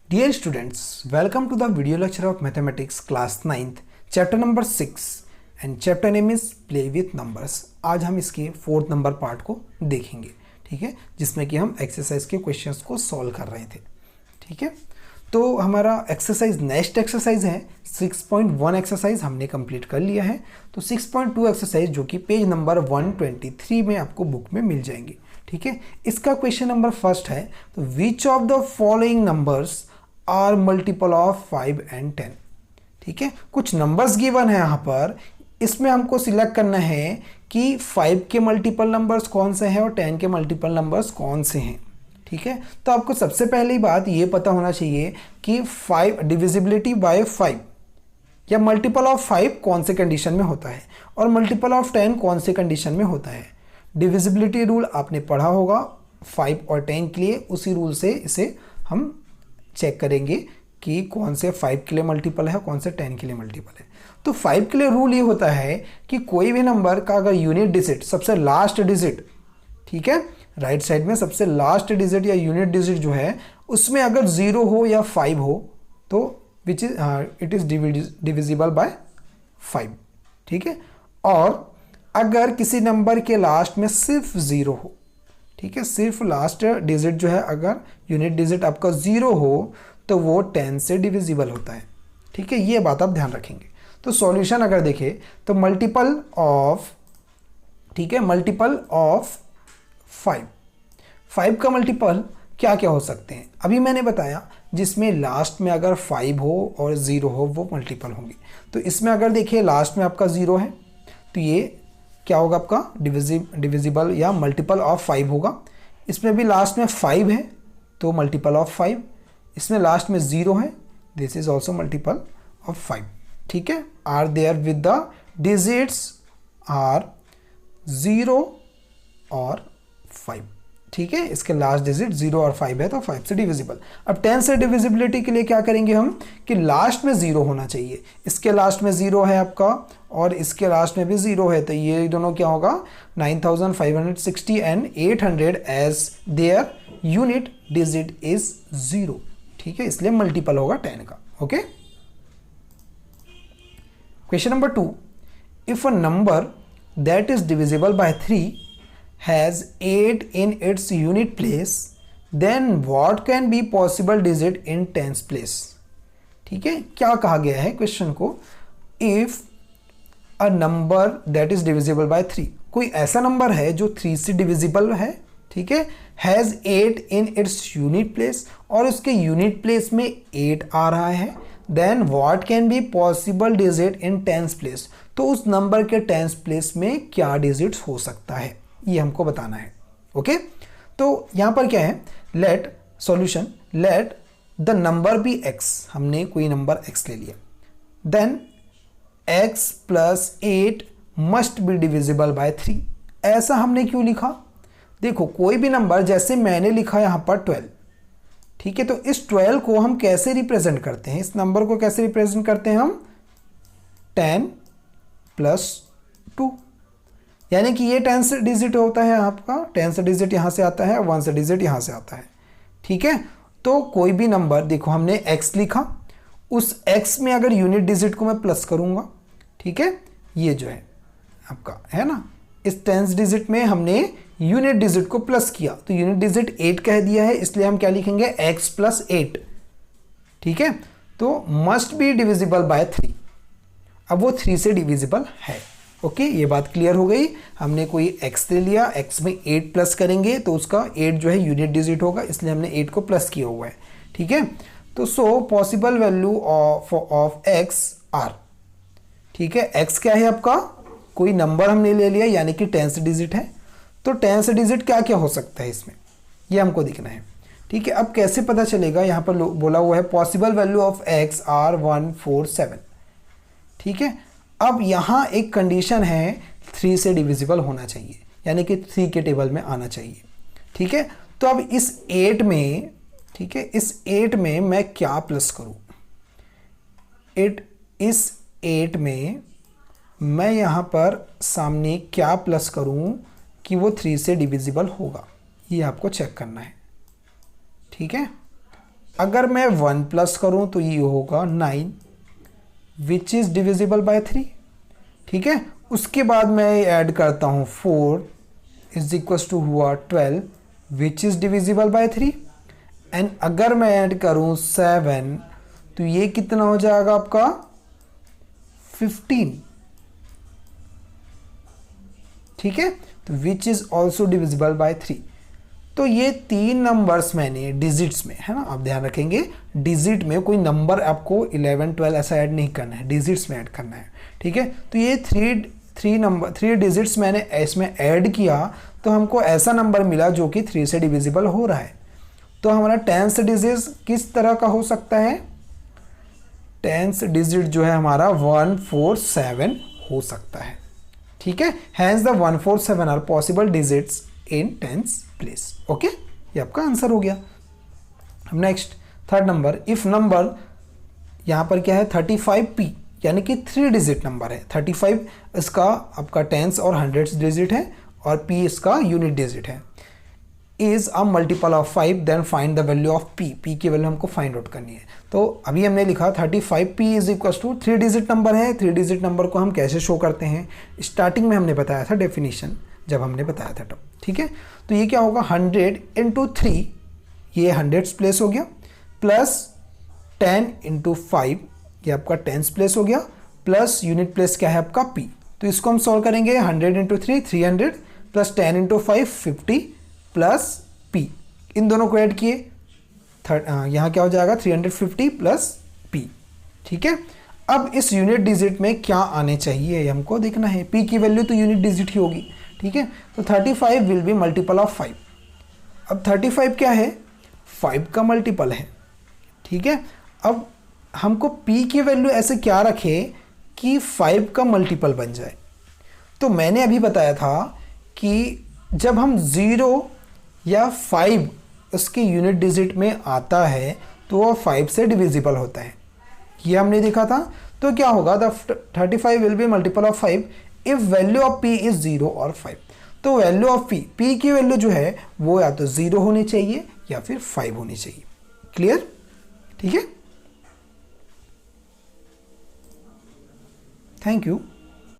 Dear students, welcome to the video lecture of Mathematics class 9th, chapter number 6 and chapter name is Play with Numbers। आज हम इसके 4th number part को देखेंगे, ठीक है, जिसमें कि हम एक्सरसाइज के क्वेश्चंस को सॉल्व कर रहे थे, ठीक है। तो हमारा एक्सरसाइज नेक्स्ट एक्सरसाइज है 6.1 एक्सरसाइज हमने कंप्लीट कर लिया है। तो 6.2 एक्सरसाइज जो कि पेज नंबर 123 में आपको बुक में मिल जाएंगे, ठीक है। इसका क्वेश्चन नंबर फर्स्ट है, तो which of the following numbers are multiple of 5 and 10, ठीक है। कुछ नंबर्स गिवन है यहाँ पर, इसमें हमको सिलेक्ट करना है कि 5 के मल्टीपल नंबर्स कौन से हैं और 10 के मल्टीपल नंबर्स कौन से हैं, ठीक है। तो आपको सबसे पहली बात ये पता होना चाहिए कि 5 डिविजिबिलिटी बाय 5 या मल्टीपल ऑफ 5 कौन से कंडीशन में होता है और मल्टीपल ऑफ 10 कौन से कंडीशन में होता है। डिविजिबिलिटी रूल आपने पढ़ा होगा 5 और 10 के लिए, उसी रूल से इसे हम चेक करेंगे कि कौन से 5 के लिए मल्टीपल है कौन से 10 के लिए मल्टीपल है। तो 5 के लिए रूल ये होता है कि कोई भी नंबर का अगर यूनिट डिजिट सबसे लास्ट डिजिट, ठीक है, राइट साइड में सबसे लास्ट डिजिट या यूनिट डिजिट जो है उसमें अगर 0 हो या 5 हो तो which is it is divisible bye 5, ठीक है। और अगर किसी नंबर के लास्ट में सिर्फ 0 हो, ठीक है, सिर्फ लास्ट डिजिट जो है अगर यूनिट डिजिट आपका 0 हो तो वो 10 से डिविजिबल होता है, ठीक है। ये बात आप ध्यान रखेंगे। तो सॉल्यूशन अगर देखें तो मल्टीपल ऑफ, ठीक है, मल्टीपल ऑफ 5 का मल्टीपल क्या क्या हो सकते हैं अभी मैंने बताया, जिसमें लास्ट में अगर 5 हो और 0 हो वो मल्टीपल होंगे। तो इसमें अगर देखिए लास्ट में आपका 0 है तो ये क्या होगा आपका डिविजिबल या मल्टीपल ऑफ 5 होगा। इसमें भी लास्ट में 5 है तो मल्टीपल ऑफ 5, इसमें लास्ट में 0 है, this is also multiple of 5, ठीक है। Are there with the digits are 0 और 5, ठीक है। इसके लास्ट डिजिट 0 और 5 है तो 5 से डिविजिबल। अब 10 से डिविजिबिलिटी के लिए क्या करेंगे हम कि लास्ट में 0 होना चाहिए, इसके लास्ट में 0 है आपका और इसके लास्ट में भी 0 है, तो ये दोनों क्या होगा 9560 and 800 as their unit digit is 0, ठीक है, इसलिए मल्टीपल होगा 10 का, okay. Question number 2, if a number that is divisible by 3 has 8 in its unit place, then what can be possible digit in tens place, ठीक है। क्या कहा गया है क्वेश्चन को, if a number that is divisible by 3, कोई ऐसा number है जो 3 से डिविजिबल है, ठीक है, has 8 in its unit place और उसके यूनिट प्लेस में 8 आ रहा है, then what can be possible digit in tens place, तो उस नंबर के टेंस प्लेस में क्या डिजिट्स हो सकता है ये हमको बताना है, ओके। तो यहां पर क्या है, let solution, let the number be x, हमने कोई नंबर x ले लिया, then x plus 8 must be divisible by 3। ऐसा हमने क्यों लिखा, देखो कोई भी नंबर, जैसे मैंने लिखा यहां पर 12, ठीक है, तो इस 12 को हम कैसे रिप्रेजेंट करते हैं, इस नंबर को कैसे रिप्रेजेंट करते हैं हम 10 प्लस 2, यानी कि ये 10 से डिजिट होता है आपका, 10 से डिजिट यहाँ से आता है, 1 से डिजिट यहाँ से आता है, ठीक है। तो कोई भी नंबर, देखो हमने x लिखा, उस x में अगर यूनिट डिजिट को मैं प्लस करूँगा, ठीक है, ये जो है आपका है ना, इस 10 डिजिट में हमने यूनिट डिजिट को प्लस किया तो यूनिट डिजिट 8 कह दिया है, इसलिए हम क्या लिखेंगे x प्लस 8, ठीक है। तो मस्ट बी डिविजिबल बाय 3, अब वो 3 से डिविजिबल है, ओके, ये बात क्लियर हो गई। हमने कोई x ले लिया, x में 8 प्लस करेंगे तो उसका 8 जो है यूनिट डिजिट होगा, इसलिए हमने 8 को प्लस किया हुआ है, ठीक है। तो so possible value of x are, ठीक है, x क्या है आपका, कोई नंबर हमने ले लिया यानी कि 10 से डिजिट है, तो 10 से डिजिट क्या क्या हो सकता है इसमें ये हमको दिखना है, ठीक है। अब कैसे पता चलेगा, यहाँ पर बोला हुआ है possible value of x are 1 4 7, ठीक है। अब यहाँ एक कंडीशन है 3 से डिविजिबल होना चाहिए, यानी कि 3 के टेबल में आना चाहिए, ठीक है। तो अब इस 8 में, ठीक है, इस 8 में मैं क्या प्लस करूँ, इस 8 में मैं यहाँ पर सामने क्या प्लस करूँ कि वो 3 से डिविजिबल होगा, ये आपको चेक करना है, ठीक है। अगर मैं 1 प्लस करूं तो ये होगा 9 विच इज़ डिविजिबल बाय 3। ठीक है, उसके बाद मैं ऐड करता हूँ 4 इज इक्वल टू हुआ 12 which is divisible by 3। And अगर मैं ऐड करूँ 7 तो ये कितना हो जाएगा आपका 15। ठीक है, तो which is also divisible by 3। तो ये 3 नंबर्स मैंने डिजिट्स में, है ना, आप ध्यान रखेंगे डिजिट में कोई नंबर आपको 11 12 ऐसा ऐड नहीं करना है, डिजिट्स में ऐड करना है। ठीक है, तो ये 3 डिजिट्स मैंने इसमें ऐड किया तो हमको ऐसा नंबर मिला जो कि 3 से डिविजिबल हो रहा है। तो हमारा 10th डिजिट किस तरह का हो सकता है? 10th डिजिट जो है हमारा 147 हो सकता है। ठीक है, hence the 147 are possible digits in 10th प्लेस। ओके, ये आपका आंसर हो गया। Next third number, if number यहाँ पर क्या है 35p यानी कि 3 डिजिट नंबर है। 35 इसका आपका 10th और 100th डिजिट है और p इसका यूनिट डिजिट है। Is a multiple of 5 then find the value of p। p की वैल्यू हमको फाइंड आउट करनी है। तो अभी हमने लिखा 35p is equal to 3 digit number है। 3 डिजिट नंबर को हम कैसे शो करते हैं? स्टार्टिंग में हमने बताया था डेफिनेशन, जब हमने बताया था तब। ठीक है, तो ये क्या होगा 100 इंटू 3, ये 100th प्लेस हो गया, प्लस 10 इंटू 5 ये आपका 10th प्लेस हो गया, प्लस यूनिट प्लेस क्या है आपका p। तो इसको हम सॉल्व करेंगे 100 into 3 300 plus 10 into 5 50 plus p, इन दोनों को ऐड किए यहाँ क्या हो जाएगा 350 प्लस p। ठीक है, अब इस यूनिट डिजिट में क्या आने चाहिए हमको देखना है। p की वैल्यू तो यूनिट डिजिट ही होगी। ठीक है, तो 35 विल बी मल्टीपल ऑफ 5। अब 35 क्या है? 5 का मल्टीपल है। ठीक है, अब हमको p की वैल्यू ऐसे क्या रखे कि 5 का मल्टीपल बन जाए। तो मैंने अभी बताया था कि जब हम 0 या 5 उसके यूनिट डिजिट में आता है तो वो 5 से डिविजिबल होता है, ये हमने देखा था। तो क्या होगा the 35 will be multiple of 5 if value of p is 0 और 5। तो वैल्यू ऑफ p की वैल्यू जो है वो या तो 0 होनी चाहिए या फिर 5 होनी चाहिए। क्लियर? ठीक है, थैंक यू।